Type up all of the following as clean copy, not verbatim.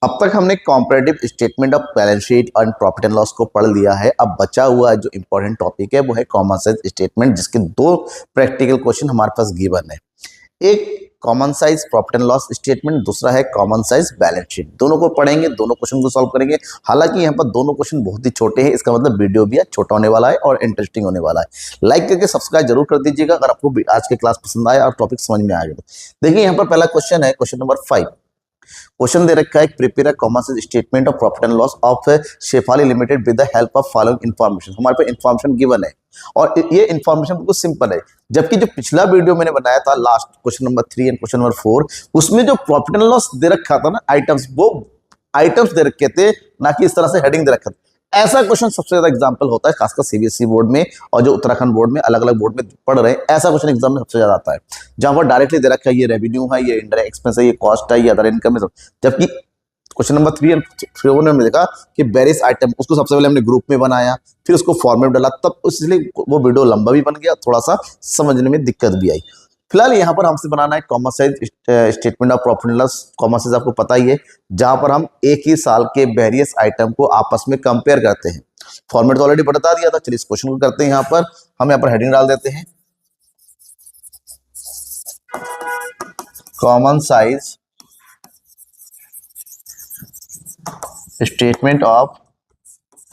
अब तक हमने comparative statement of balance sheet and profit and loss को पढ़ लिया है। अब बचा हुआ जो इंपॉर्टेंट टॉपिक है वो है कॉमन साइज स्टेटमेंट, जिसके दो प्रैक्टिकल क्वेश्चन हमारे पास गिवन है। एक common size profit and loss statement, दूसरा है कॉमन साइज बैलेंस शीट। दोनों को पढ़ेंगे, दोनों क्वेश्चन को सॉल्व करेंगे। हालांकि यहाँ पर दोनों क्वेश्चन बहुत ही छोटे हैं, इसका मतलब वीडियो भी छोटा होने वाला है और इंटरेस्टिंग होने वाला है। लाइक करके सब्सक्राइब जरूर कर दीजिएगा अगर आपको आज के क्लास पसंद आया और टॉपिक समझ में आ गया। देखिए यहाँ पर पहला क्वेश्चन है, क्वेश्चन नंबर 5। क्वेश्चन दे रखा है, prepare a common size statement of profit and loss of Shefali limited with the help of following information. हमारे पास इंफॉर्मेशन गिवन है और ये इंफॉर्मेशन बिल्कुल सिंपल है। जबकि जो पिछला वीडियो मैंने बनाया था last question number 3 and question number 4, उसमें जो प्रॉफिट एंड लॉस दे रखा था ना आइटम्स, वो आइटम्स दे रखे थे, ना कि इस तरह से हेडिंग दे रखा था। ऐसा क्वेश्चन सबसे ज्यादा एग्जांपल होता है खासकर सीबीएसई बोर्ड में और जो उत्तराखंड बोर्ड में, अलग अलग बोर्ड में पढ़ रहे हैं, ऐसा क्वेश्चन एग्जाम में सबसे ज्यादा आता है जहां पर डायरेक्टली दे रखा है ये रेवेन्यू है, ये इंडायरेक्ट एक्सपेंस है, ये कॉस्ट है, ये अदर इनकम है। जबकि क्वेश्चन नंबर 3 एंड 4 में हमने देखा कि वेरियस आइटम, उसको सबसे पहले हमने ग्रुप में बनाया, फिर उसको फॉर्मेट में डाला, तब इसलिए वो वीडियो लंबा भी बन गया, थोड़ा सा समझने में दिक्कत भी आई। फिलहाल यहाँ पर हमसे बनाना है common size statement of profit and loss. Common size आपको पता ही है, जहां पर हम एक ही साल के वेरियस आइटम को आपस में कंपेयर करते हैं। फॉर्मेट तो ऑलरेडी बता दिया था, चलिए इस क्वेश्चन को करते हैं। यहाँ पर हम यहाँ पर हेडिंग डाल देते हैं, common size statement of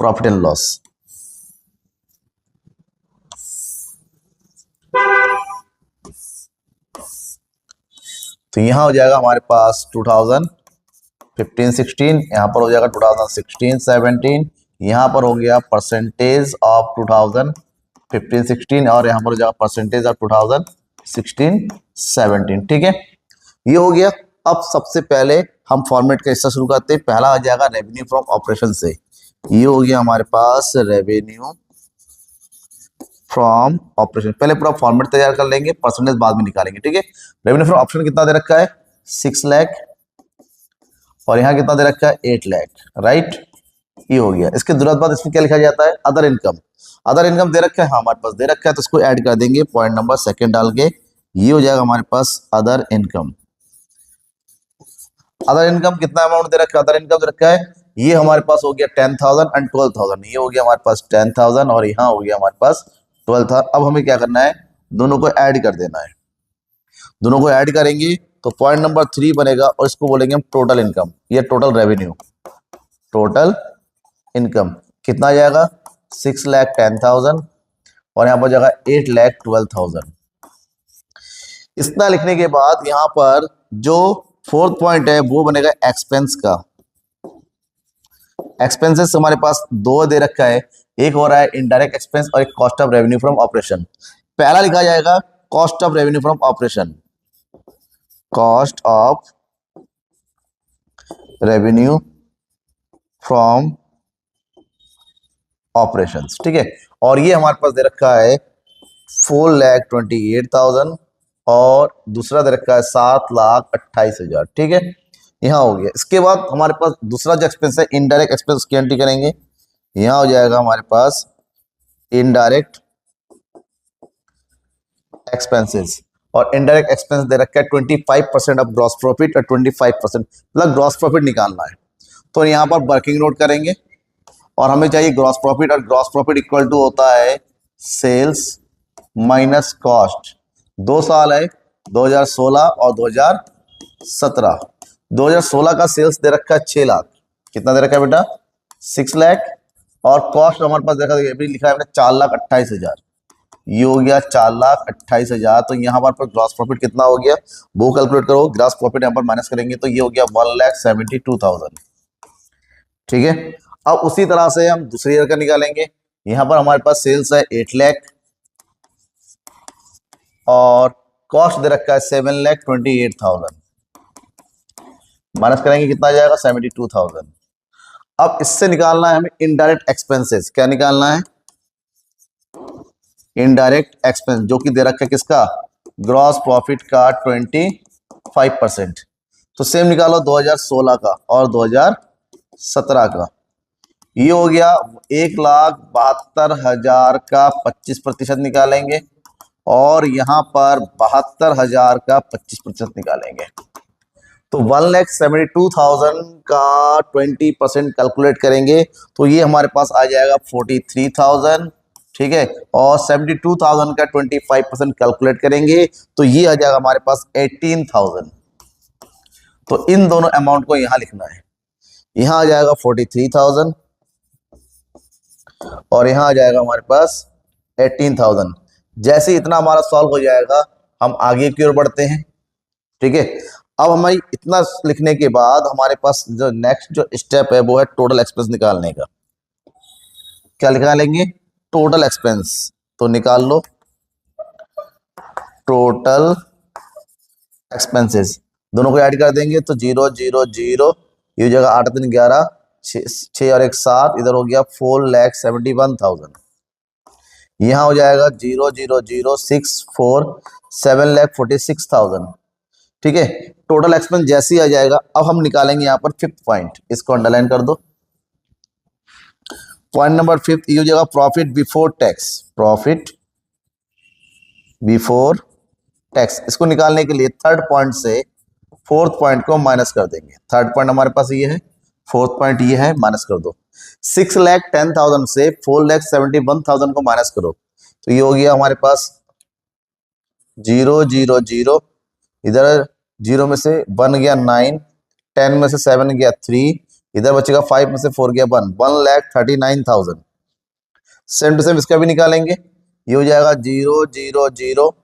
profit and loss. तो यहां हो जाएगा हमारे पास 2015-16, यहां पर हो जाएगा 2016-17, यहां पर हो गया परसेंटेज ऑफ 2015-16 और यहां पर हो जाएगा परसेंटेज ऑफ 2016-17। ठीक है, ये हो गया। अब सबसे पहले हम फॉर्मेट का हिस्सा शुरू करते हैं। पहला आ जाएगा रेवेन्यू फ्रॉम ऑपरेशन से। ये हो गया हमारे पास रेवेन्यू फ्रॉम ऑपरेशन। पहले पूरा फॉर्मेट तैयार कर लेंगे, परसेंटेज बाद में निकालेंगे। ठीक है, रेवेन्यू फ्रॉम ऑपरेशन कितना दे रखा है, 6 लाख, और यहाँ कितना दे रखा है, 8 लाख। राइट, ये हो गया। इसके तुरंत बाद इसमें क्या लिखा जाता है, अदर इनकम। अदर इनकम दे रखा है, हाँ हमारे पास दे रखा है, तो इसको ऐड कर देंगे पॉइंट नंबर 2 डाल के। ये हो जाएगा हमारे पास अदर इनकम। अदर इनकम कितना अमाउंट दे रखा है, अदर इनकम दे रखा है, ये हमारे पास हो गया 10,000 एंड 12,000। ये हो गया हमारे पास 10,000 और यहाँ हो गया हमारे पास 12,000। अब हमें क्या करना है, दोनों को ऐड कर देना है। दोनों को ऐड करेंगे तो पॉइंट नंबर 3 बनेगा और इसको बोलेंगे हम टोटल इनकम। ये टोटल रेवेन्यू, टोटल इनकम कितना आ जाएगा, 6,10,000 और यहाँ पर जाएगा 8,12,000। इतना लिखने के बाद यहाँ पर जो 4th पॉइंट है वो बनेगा एक्सपेंस का। एक्सपेंसेस हमारे पास 2 दे रखा है, एक हो रहा है इनडायरेक्ट एक्सपेंस और एक cost of revenue from operation. पहला लिखा जाएगा cost of revenue from operation, cost of revenue from operations. ठीक है, और ये हमारे पास दे रखा है 4,28,000 और दूसरा दे रखा है 7,28,000। ठीक है, यहाँ हो गया। इसके बाद हमारे पास दूसरा जो एक्सपेंस है इनडायरेक्ट एक्सपेंस, उसकी एंट्री करेंगे। यहाँ हो जाएगा हमारे पास इनडायरेक्ट एक्सपेंसेस, और इनडायरेक्ट एक्सपेंस दे रखा है 25% ऑफ ग्रॉस प्रॉफिट और 25% मतलब ग्रॉस प्रॉफिट निकालना है। तो यहाँ पर वर्किंग नोट करेंगे और हमें चाहिए ग्रॉस प्रॉफिट, और ग्रॉस प्रॉफिट इक्वल टू होता है सेल्स माइनस कॉस्ट। 2 साल है, 2016 और 2017। 2016 का सेल्स दे रखा है 6 लाख। कितना दे रखा है बेटा, 6 लाख, और कॉस्ट हमारे पास देखा लिखा है 4,28,000। ये हो गया 4,28,000। तो यहाँ पर ग्रॉस प्रॉफिट कितना हो गया वो कैलकुलेट करो। ग्रॉस प्रॉफिट यहाँ पर माइनस करेंगे तो ये हो गया 1,72,000। ठीक है, अब उसी तरह से हम दूसरे ईयर का निकालेंगे। यहाँ पर हमारे पास सेल्स है 8 लाख और कॉस्ट दे रखा है 7,28,000। माइनस करेंगे कितना आ जाएगा, 72,000। अब इससे निकालना है हमें इनडायरेक्ट एक्सपेंसेस। क्या निकालना है, इनडायरेक्ट एक्सपेंस, जो कि दे रखा है किसका, ग्रॉस प्रॉफिट का 25%। तो सेम निकालो 2016 का और 2017 का। ये हो गया 1,72,000 का 25% निकालेंगे और यहाँ पर 72,000 का 25% निकालेंगे। तो 1,72,000 का 20% कैलकुलेट करेंगे तो ये हमारे पास आ जाएगा 43,000, ठीक है। और 72,000 का 25% कैलकुलेट करेंगे तो ये आ जाएगा हमारे पास 18,000। तो इन दोनों अमाउंट को यहां लिखना है। यहां आ जाएगा 43,000 और यहां आ जाएगा हमारे पास 18,000। जैसे इतना हमारा सॉल्व हो जाएगा हम आगे की ओर बढ़ते हैं, ठीक है। अब हमें इतना लिखने के बाद हमारे पास जो नेक्स्ट जो स्टेप है वो है टोटल एक्सपेंस निकालने का। क्या निकालेंगे? Total expense. तो निकाल लो टोटल एक्सपेंसेस, दोनों को ऐड कर देंगे तो 0 0 0, ये हो जाएगा 8 3 11, 6 और 1 7, इधर हो गया 4,71,000। यहाँ हो जाएगा 0 0 0 6 4, 7,46,000, ठीक है। टोटल एक्सपेंस जैसे ही आ जाएगा अब हम निकालेंगे यहाँ पर फिफ्थ पॉइंट, इसको अंडरलाइन कर दो। पॉइंट नंबर फिफ्थ ये हो जाएगा profit before tax. Profit before tax, इसको निकालने के लिए थर्ड पॉइंट से फोर्थ पॉइंट को माइनस कर देंगे। थर्ड पॉइंट हमारे पास ये है, फोर्थ पॉइंट ये है, माइनस कर दो। 6,10,000 से 4,71,000 को माइनस करो तो ये हो गया हमारे पास 0 0 0, इधर 0 में से 1 गया 9, 10 में से 7 गया 3, इधर बचेगा 5 में से 4 गया 1, 1,39,000। सेम टू सेम इसका भी निकालेंगे। ये हो जाएगा 0 0 0,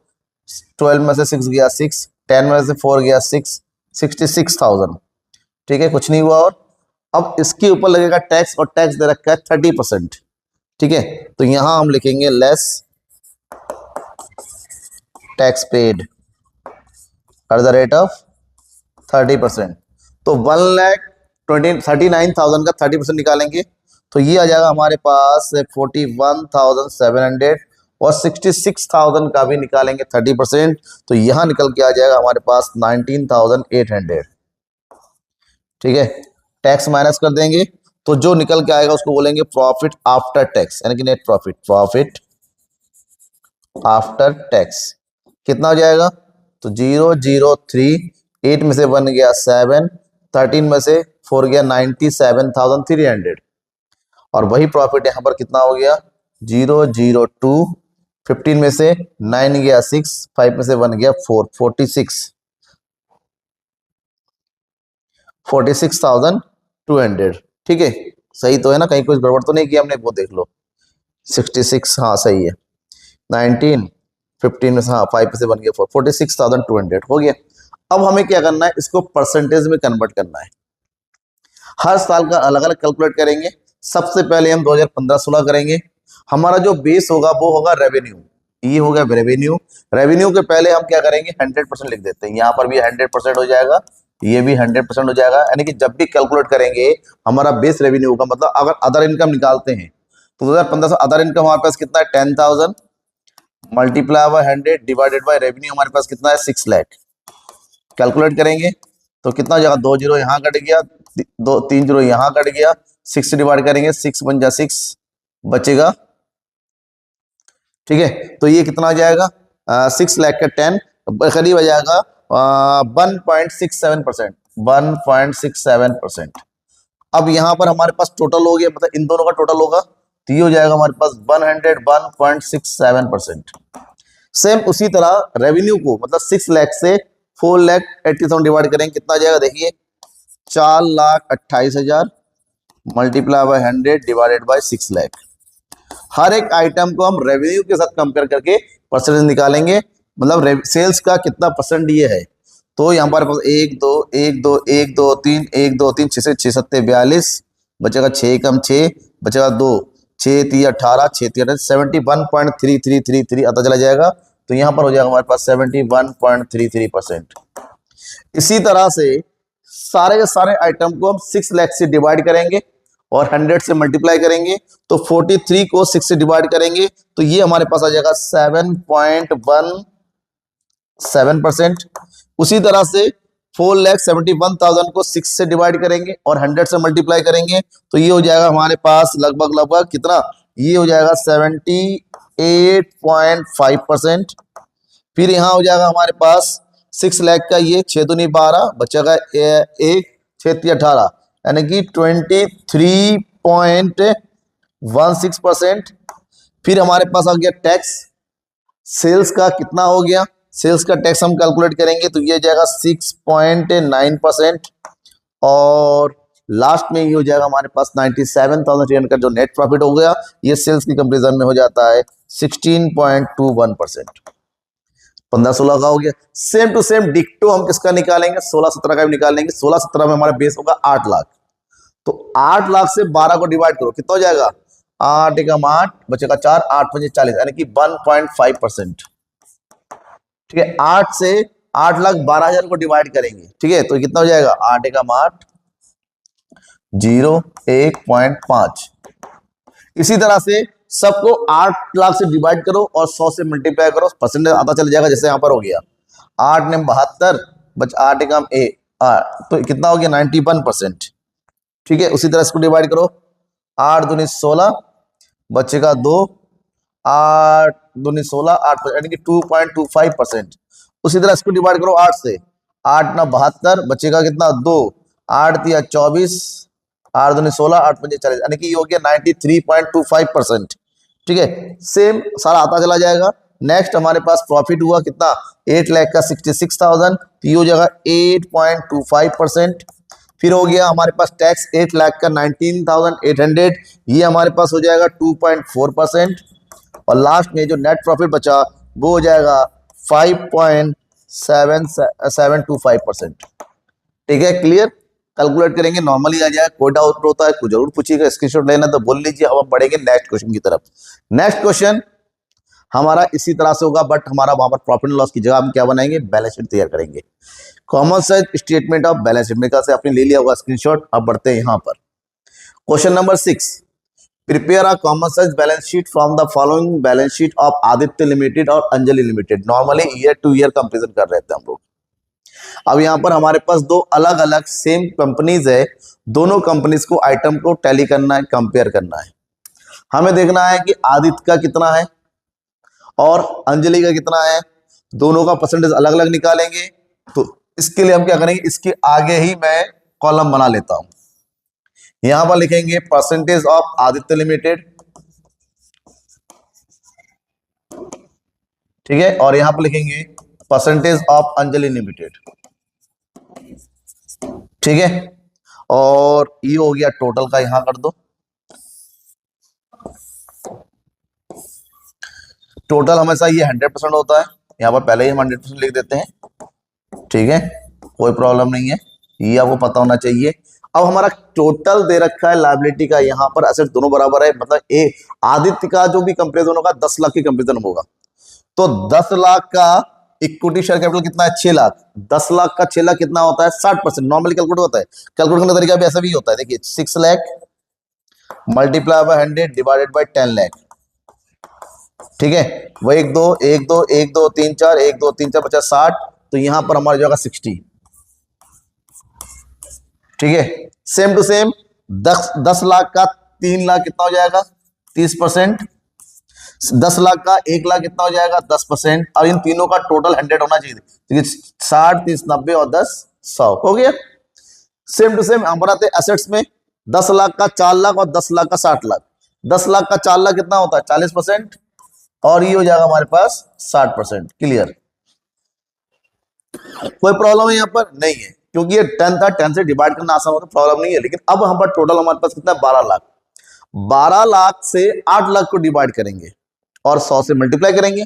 12 में से 6 गया 6, 10 में से 4 गया 6, 66,000, ठीक है, कुछ नहीं हुआ। और अब इसके ऊपर लगेगा टैक्स, और टैक्स दे रखा है 30%, ठीक है। तो यहां हम लिखेंगे less tax paid at the rate of 30%। तो 1,39,000 का 30% निकालेंगे तो ये आ जाएगा हमारे पास 41,700, और 66,000 का भी निकालेंगे 30%, तो यहां निकल के आ जाएगा हमारे पास 19,800, ठीक है। टैक्स माइनस कर देंगे तो जो निकल के आएगा उसको बोलेंगे प्रॉफिट आफ्टर टैक्स, यानी कि net profit. Profit after tax कितना हो जाएगा? तो 0 0 3, 8 में से 1 गया 7, 13 में से 4 गया 97,300, और वही प्रॉफिट यहां पर कितना हो गया 0 0 2, 15 में से 9 गया 6, 5 में से 1 गया 4, 46,200, ठीक है। सही तो है ना, कहीं कुछ गड़बड़ तो नहीं किया हमने? वो देख लो 66, हाँ सही है। 19, 15 में से हाँ 5 में से 1 गया 4, 46,200 हो गया। अब हमें क्या करना है, इसको परसेंटेज में कन्वर्ट करना है। हर साल का अलग अलग कैलकुलेट करेंगे। सबसे पहले हम 2015-16 करेंगे। हमारा जो बेस होगा वो होगा रेवेन्यू, ये हो गया रेवेन्यू। रेवेन्यू के पहले हम क्या करेंगे 100% लिख देते हैं। यहाँ पर भी 100% हो जाएगा, ये भी 100% हो जाएगा। यानी कि जब भी कैलकुलेट करेंगे हमारा बेस रेवेन्यू का मतलब अगर अदर इनकम निकालते हैं तो 2015 से अदर इनकम हमारे पास कितना है 10,000 multiply by 100 divided by revenue हमारे पास कितना है 6 लाख। कैलकुलेट करेंगे तो कितना हो जाएगा 2 जीरो यहाँ कट गया, 3 जीरो यहाँ कट गया, 6 से डिवाइड करेंगे 6 बन जा 6 बचेगा, ठीक है। तो ये कितना आ जाएगा 6 लाख का 10 करीब आ जाएगा 1.67%, 1.67%। अब यहाँ पर हमारे पास टोटल हो गया, मतलब इन दोनों का टोटल होगा तो ये हो जाएगा हमारे पास 101.67%। सेम उसी तरह रेवेन्यू को मतलब 6 लाख से 4,80,000 डिवाइड करेंगे, कितना आ जाएगा देखिए 4,28,000 multiply by 100 divided by 6 lakh. हर एक आइटम को हम रेवेन्यू के साथ कंपेयर करके परसेंटेज निकालेंगे, मतलब सेल्स का कितना परसेंट ये है। तो यहाँ पर 1 2 1 2 1 2 3 1 2 3 6 से 6 7 42 बचेगा, 6 कम 6 बचेगा 2, 6 3 18 6 3 71.3333 आता चला जाएगा। तो यहाँ पर हो जाएगा हमारे पास 71.33%। इसी तरह से सारे के सारे आइटम को हम 6 लाख से डिवाइड करेंगे और 100 से मल्टीप्लाई करेंगे, तो 43 को 6 से डिवाइड करेंगे तो ये हमारे पास आ जाएगा 7.17%। उसी तरह से 4,71,000 को 6 से डिवाइड करेंगे और 100 से मल्टीप्लाई करेंगे तो ये हो जाएगा हमारे पास लगभग कितना, ये हो जाएगा 78.5%। फिर यहाँ हो जाएगा हमारे पास 6 लाख का ये 6 दूनी 12 बचेगा 1 6 3 18 यानी कि 23.16%। फिर हमारे पास आ गया टैक्स। सेल्स का कितना हो गया, सेल्स का टैक्स हम कैलकुलेट करेंगे तो ये जाएगा 6.9%। और लास्ट में ये हो जाएगा हमारे पास 97,300 का जो नेट प्रॉफिट हो गया, ये सेल्स की कंपेरिजन में हो जाता है 16.21%। 15-16 का हो गया। सेम टू सेम डिक्टो हम किसका निकालेंगे, 16-17 का भी निकालेंगे। 16-17 में हमारा बेस होगा 8 लाख, तो 8 लाख से 12 को डिवाइड करो, कितना हो जाएगा 8 एकम 8 बचेगा 4 8 5 40 यानी कि 1.5%। ठीक है, 8 से 8 लाख 12,000 को डिवाइड करेंगे, ठीक है, तो कितना हो जाएगा 8 एकम 8 0 1.5। इसी तरह से सबको 8 लाख से डिवाइड करो और 100 से मल्टीप्लाई करो, परसेंटेज आता चल जाएगा। जैसे यहां पर हो गया 8 ने 72 बच 8 एकम 8 तो कितना हो गया 91%। ठीक है, उसी तरह इसको डिवाइड करो 8 दूनी 16 बचेगा 2 8 दूनी 16 8 यानी कि 2.25%। उसी तरह इसको डिवाइड करो 8 से 8 ना 72 बचेगा कितना 2 8 तिया 24 8 दूनी 16 8 5 40 यानी कि ये हो गया 93.25%। ठीक है, सेम सारा आता चला जाएगा। नेक्स्ट हमारे पास प्रॉफिट हुआ कितना 8 लाख का 66,000 तो ये हो जाएगा 8.25%। फिर हो गया हमारे पास टैक्स 8 लाख का 19,800 ये हमारे पास हो जाएगा 2.4%। और लास्ट में जो नेट प्रॉफिट बचा वो हो जाएगा 5.725%। ठीक है, क्लियर, कैलकुलेट करेंगे नॉर्मली आ जाएगा। कोई डाउट होता है कुछ जरूर पूछिएगा, स्क्रीनशॉट लेना तो बोल लीजिए। अब हम बढ़ेंगे नेक्स्ट क्वेश्चन की तरफ। नेक्स्ट क्वेश्चन हमारा इसी तरह से होगा बट हमारा वहां पर प्रॉफिट एंड लॉस की जगह हम क्या बनाएंगे, बैलेंस शीट तैयार करेंगे। Common size statement of balance sheet में से आपने ले लिया होगा स्क्रीनशॉट। अब बढ़ते हैं यहां पर question number 6। Prepare a common size balance sheet from the following balance sheet of Aditya limited और Anjali limited. Normally year to year comparison कर रहे थे हम लोग। अब यहां पर हमारे पास दो अलग अलग सेम कंपनीज है, दोनों कंपनीज को आइटम को टैली करना है, कंपेयर करना है। हमें देखना है कि आदित्य का कितना है और अंजलि का कितना है, दोनों का परसेंटेज अलग अलग निकालेंगे। तो इसके लिए हम क्या करेंगे, इसके आगे ही मैं कॉलम बना लेता हूं। यहां पर लिखेंगे परसेंटेज ऑफ आदित्य लिमिटेड, ठीक है, और यहां पर लिखेंगे परसेंटेज ऑफ अंजलि लिमिटेड। ठीक है, और ये हो गया टोटल का, यहां कर दो टोटल। हमेशा ये 100% होता है, यहां पर पहले ही हम 100% लिख देते हैं। ठीक है, कोई प्रॉब्लम नहीं है, ये आपको पता होना चाहिए। अब हमारा टोटल दे रखा है लायबिलिटी का, यहां पर एसेट दोनों बराबर है, मतलब ए आदित्य का जो भी कंपेरिजन होगा 10 लाख की कंपेरिजन होगा। तो 10 लाख का इक्विटी शेयर कैपिटल कितना है 6 लाख, 10 लाख का 6 लाख कितना होता है 60%। नॉर्मली कैलकुलेट होता है, कैलकुलेट करने का तरीका भी ऐसा भी होता है। देखिए 6 lakh multiply by 100 divided bye 10 lakh. ठीक है, वो 1 2 1 2 1 2 3 4 1 2 3 4 50 60, तो यहां पर हमारी जगह 60। ठीक है, सेम टू सेम 10 लाख का 3 लाख कितना हो जाएगा 30%, 10 लाख का 1 लाख कितना हो जाएगा 10%। और इन तीनों का टोटल 100 होना चाहिए, 60 30 90 और 10 100 हो गया। सेम टू सेम हम बनाते एसेट्स में 10 लाख का 4 लाख और 10 लाख का 60 लाख। 10 लाख का 4 लाख कितना होता है 40% और ये हो जाएगा हमारे पास 60%। क्लियर, कोई प्रॉब्लम है यहाँ पर नहीं है, क्योंकि ये 10 था, 10 से डिवाइड करना आसान होता है, प्रॉब्लम नहीं है। लेकिन अब हम पर टोटल हमारे पास कितना 12 लाख, 12 लाख से 8 लाख को डिवाइड करेंगे और 100 से मल्टीप्लाई करेंगे।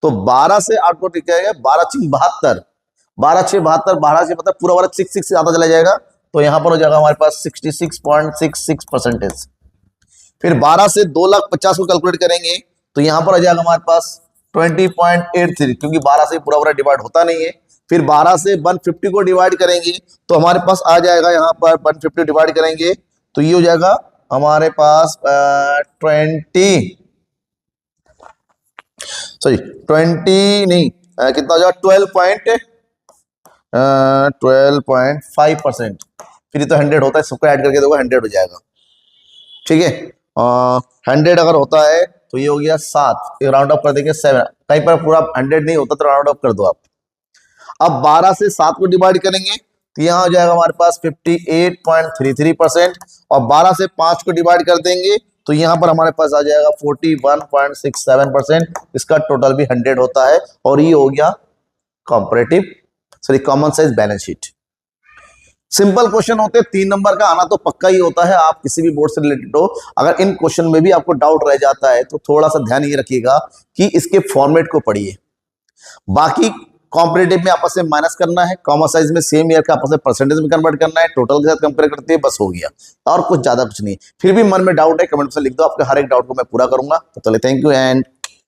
तो 12 से 8 को टिकेगा 12 6 72, 12 6 72, 12 से मतलब पूरा वाला 6 6 से आता चला जाएगा। तो यहां पर हो जाएगा हमारे पास 66.66%। फिर 12 से 2,50,000 को कैलकुलेट करेंगे तो यहां पर आ जाएगा हमारे पास 20.83, क्योंकि 12 से पूरा पूरा डिवाइड होता नहीं है। फिर 12 से 150 को डिवाइड करेंगे तो हमारे पास आ जाएगा यहां पर 150 डिवाइड करेंगे तो ये हो जाएगा हमारे पास 20 नहीं कितना हो जाएगा 12.5%। फिर ये तो 100 होता है, सबको ऐड करके दोगे 100 हो जाएगा। ठीक है, 100 अगर होता है तो ये हो गया 7, राउंड ऑफ कर देंगे 7, कहीं पर पूरा 100 नहीं होता तो राउंड ऑफ कर दो आप। अब 12 से 7 को डिवाइड करेंगे तो यहां हो जाएगा हमारे पास 58.33% और 12 से 5 को डिवाइड कर देंगे तो यहां पर हमारे पास आ जाएगा 41.67%। इसका टोटल भी 100 होता है और ये हो गया common size balance sheet. Simple question होते हैं, 3 नंबर का आना तो पक्का ही होता है, आप किसी भी बोर्ड से रिलेटेड हो। अगर इन क्वेश्चन में भी आपको डाउट रह जाता है तो थोड़ा सा ध्यान ये रखिएगा कि इसके फॉर्मेट को पढ़िए। बाकी कॉम्पिटेटिव में आपस में माइनस करना है, कॉमन साइज में सेम ईयर का आपस में परसेंटेज में कन्वर्ट करना है, टोटल के साथ कंपेयर करते हैं, बस हो गया और कुछ ज्यादा कुछ नहीं। फिर भी मन में डाउट है कमेंट में लिख दो, आपके हर एक डाउट को मैं पूरा करूंगा। तो चलिए thank you and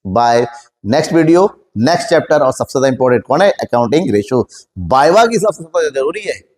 bye. Next video, next chapter और सबसे ज्यादा इंपॉर्टेंट कौन है? Accounting ratio. वाइवा की सबसे ज्यादा जरूरी है।